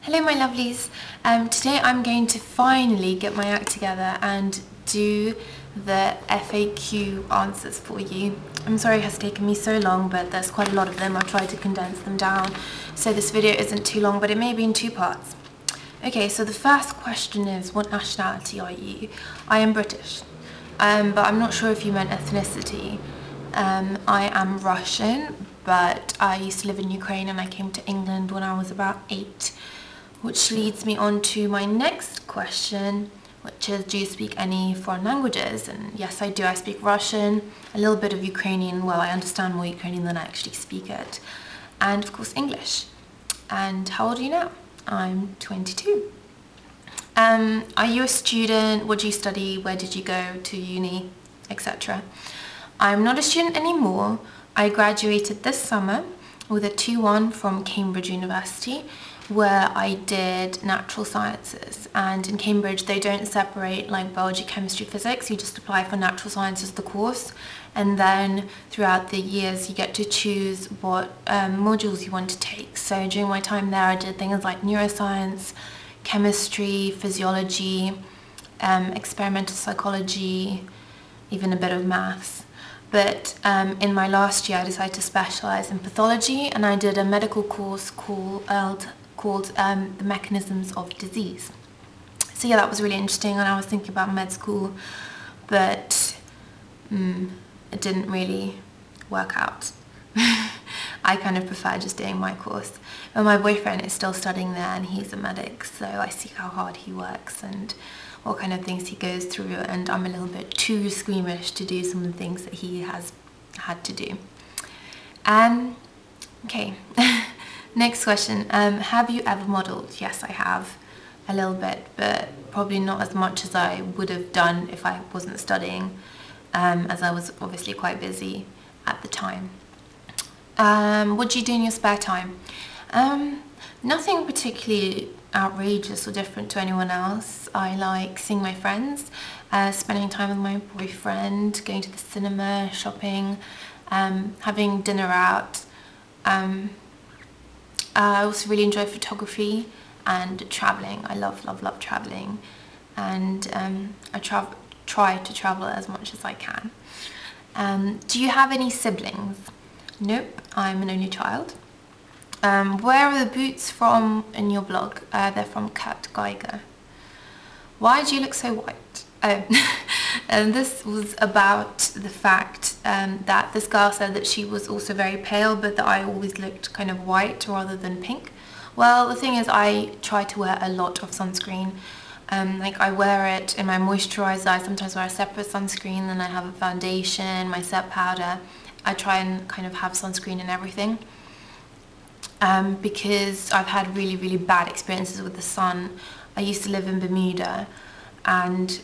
Hello my lovelies, today I'm going to finally get my act together and do the FAQ answers for you. I'm sorry it has taken me so long, but there's quite a lot of them. I've tried to condense them down so this video isn't too long, but it may be in two parts. Okay, so the first question is, what nationality are you? I am British, but I'm not sure if you meant ethnicity. I am Russian, but I used to live in Ukraine and I came to England when I was about 8. Which leads me on to my next question, which is, do you speak any foreign languages? And yes, I do. I speak Russian, a little bit of Ukrainian. Well, I understand more Ukrainian than I actually speak it. And of course, English. And how old are you now? I'm 22. Are you a student? What do you study? Where did you go to uni? Etc. I'm not a student anymore. I graduated this summer with a 2-1 from Cambridge University, where I did natural sciences. And in Cambridge they don't separate like biology, chemistry, physics. You just apply for natural sciences, the course, and then throughout the years you get to choose what modules you want to take. So during my time there I did things like neuroscience, chemistry, physiology, experimental psychology, even a bit of maths. But in my last year I decided to specialise in pathology, and I did a medical course called the mechanisms of disease. So yeah, that was really interesting, and I was thinking about med school, but it didn't really work out. I kind of prefer just doing my course. But my boyfriend is still studying there and he's a medic, so I see how hard he works and what kind of things he goes through, and I'm a little bit too squeamish to do some of the things that he has had to do. Okay. Next question, have you ever modelled? Yes, I have, a little bit, but probably not as much as I would have done if I wasn't studying, as I was obviously quite busy at the time. What do you do in your spare time? Nothing particularly outrageous or different to anyone else. I like seeing my friends, spending time with my boyfriend, going to the cinema, shopping, having dinner out. I also really enjoy photography and travelling. I love travelling, and I try to travel as much as I can. Do you have any siblings? Nope, I'm an only child. Where are the boots from in your blog? They're from Kurt Geiger. Why do you look so white? And this was about the fact that this girl said that she was also very pale, but that I always looked kind of white rather than pink. Well, the thing is, I try to wear a lot of sunscreen. Like I wear it in my moisturizer. I sometimes wear a separate sunscreen, then I have a foundation, my set powder. I try and kind of have sunscreen in everything. Because I've had really bad experiences with the sun. I used to live in Bermuda, and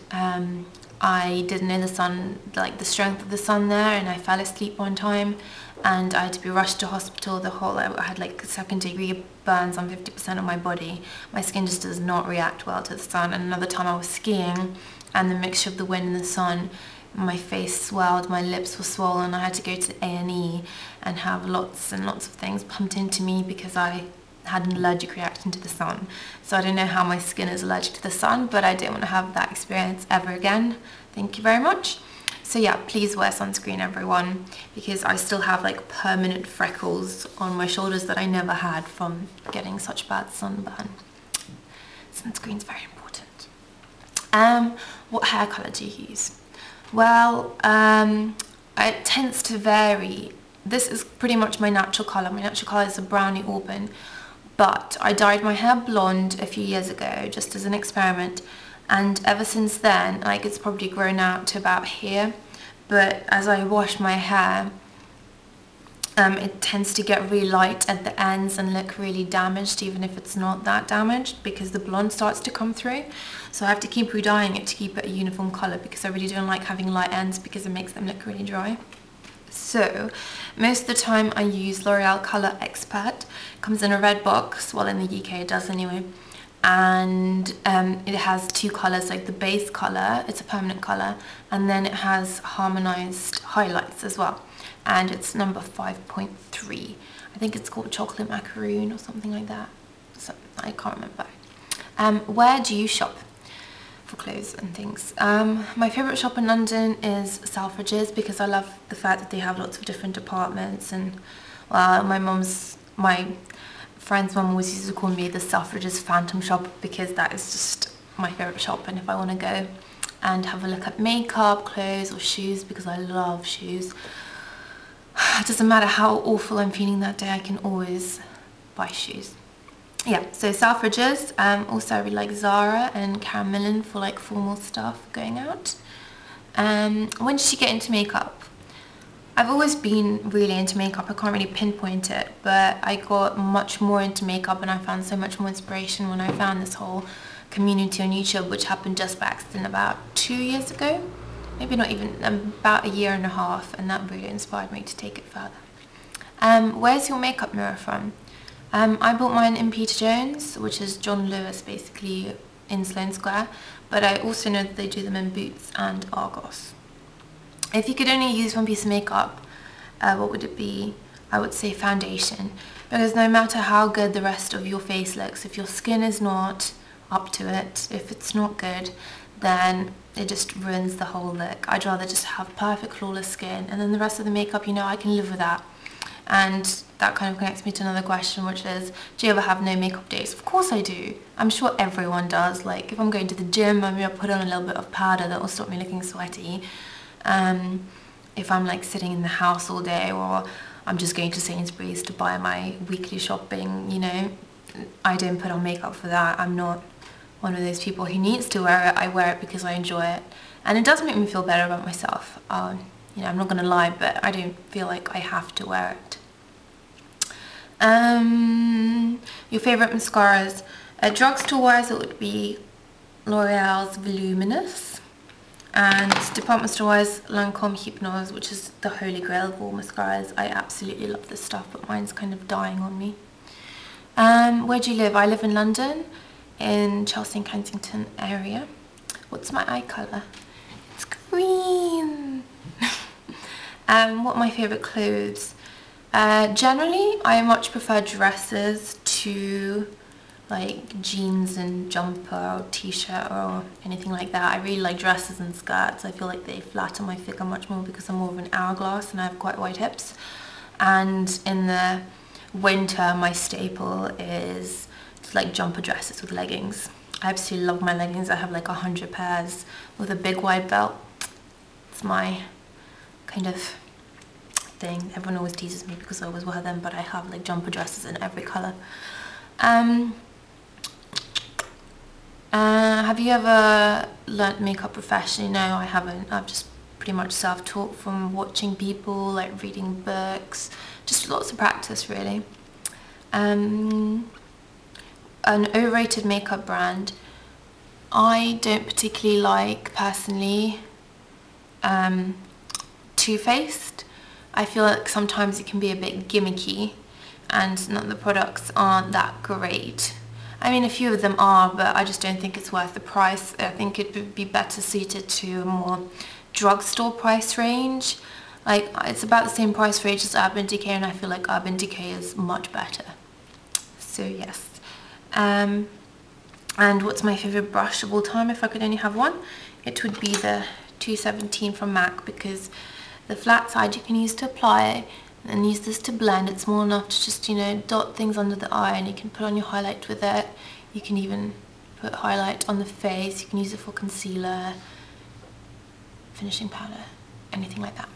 I didn't know the sun, like the strength of the sun there, and I fell asleep one time and I had to be rushed to hospital. I had like 2nd-degree burns on 50% of my body. My skin just does not react well to the sun. And another time I was skiing, and the mixture of the wind and the sun, my face swelled, my lips were swollen. I had to go to A&E and have lots and lots of things pumped into me because I had an allergic reaction to the sun. So I don't know how my skin is allergic to the sun, but I don't want to have that experience ever again. Thank you very much. So yeah, please wear sunscreen, everyone, because I still have like permanent freckles on my shoulders that I never had from getting such bad sunburn. Sunscreen's very important. What hair colour do you use? Well, it tends to vary. This is pretty much my natural colour. My natural colour is a browny auburn, but I dyed my hair blonde a few years ago just as an experiment, and ever since then, like, it's probably grown out to about here, but as I wash my hair, it tends to get really light at the ends and look really damaged, even if it's not that damaged, because the blonde starts to come through. So I have to keep redyeing it to keep it a uniform colour, because I really don't like having light ends because it makes them look really dry. So most of the time I use L'Oreal Colour Expert. It comes in a red box, well, in the UK it does anyway, and it has 2 colours, like the base colour, it's a permanent colour, and then it has harmonised highlights as well, and it's number 5.3. I think it's called chocolate macaroon or something like that. I can't remember. Where do you shop for clothes and things? My favourite shop in London is Selfridges, because I love the fact that they have lots of different departments, and well, my friend's mum always used to call me the Selfridges Phantom Shop, because that is just my favourite shop. And if I want to go and have a look at makeup, clothes or shoes, because I love shoes, it doesn't matter how awful I'm feeling that day, I can always buy shoes. Yeah, so Selfridges. Also I really like Zara and Karen Millen for like formal stuff going out. When did you get into makeup? I've always been really into makeup. I can't really pinpoint it, but I got much more into makeup and I found so much more inspiration when I found this whole community on YouTube, which happened just by accident about 2 years ago. Maybe not even, about 1.5 years, and that really inspired me to take it further. Where's your makeup mirror from? I bought mine in Peter Jones, which is John Lewis basically in Sloane Square, but I also know that they do them in Boots and Argos. If you could only use one piece of makeup, what would it be? I would say foundation, because no matter how good the rest of your face looks, if your skin is not up to it, if it's not good, then it just ruins the whole look. I'd rather just have perfect flawless skin, and then the rest of the makeup, you know, I can live with that. And that kind of connects me to another question, which is, do you ever have no makeup days? Of course I do. I'm sure everyone does. Like if I'm going to the gym, maybe I'll put on a little bit of powder that will stop me looking sweaty. If I'm like sitting in the house all day, or I'm just going to Sainsbury's to buy my weekly shopping, you know, I don't put on makeup for that. I'm not one of those people who needs to wear it. I wear it because I enjoy it, and it does make me feel better about myself. You know, I'm not gonna lie, but I don't feel like I have to wear it. Your favourite mascaras? Drugstore wise, it would be L'Oreal's Voluminous, and department store wise, Lancome Hypnose, which is the holy grail of all mascaras. I absolutely love this stuff, but mine's kind of dying on me. Where do you live? I live in London, in Chelsea and Kensington area. What's my eye colour? It's green. What are my favourite clothes? Generally, I much prefer dresses to like jeans and jumper or t-shirt or anything like that. I really like dresses and skirts. I feel like they flatter my figure much more because I'm more of an hourglass and I have quite wide hips. And in the winter, my staple is like jumper dresses with leggings. I absolutely love my leggings. I have like 100 pairs with a big wide belt. It's my kind of thing. Everyone always teases me because I always wear them, but I have like jumper dresses in every colour. Have you ever learnt makeup professionally? No, I haven't. I've just pretty much self-taught from watching people, like reading books, just lots of practice really. An overrated makeup brand, I don't particularly like personally Too Faced. I feel like sometimes it can be a bit gimmicky and none of the products aren't that great. I mean, a few of them are, but I just don't think it's worth the price. I think it would be better suited to a more drugstore price range. Like, it's about the same price range as Urban Decay, and I feel like Urban Decay is much better. So yes. And what's my favourite brush of all time? If I could only have one, it would be the 217 from MAC, because the flat side you can use to apply and use this to blend. It's small enough to just, you know, dot things under the eye, and you can put on your highlight with it. You can even put highlight on the face. You can use it for concealer, finishing powder, anything like that.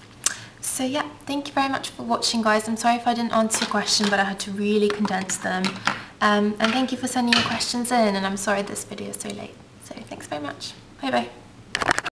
So yeah, thank you very much for watching, guys. I'm sorry if I didn't answer your question, but I had to really condense them. And thank you for sending your questions in, and I'm sorry this video is so late. So thanks very much. Bye bye.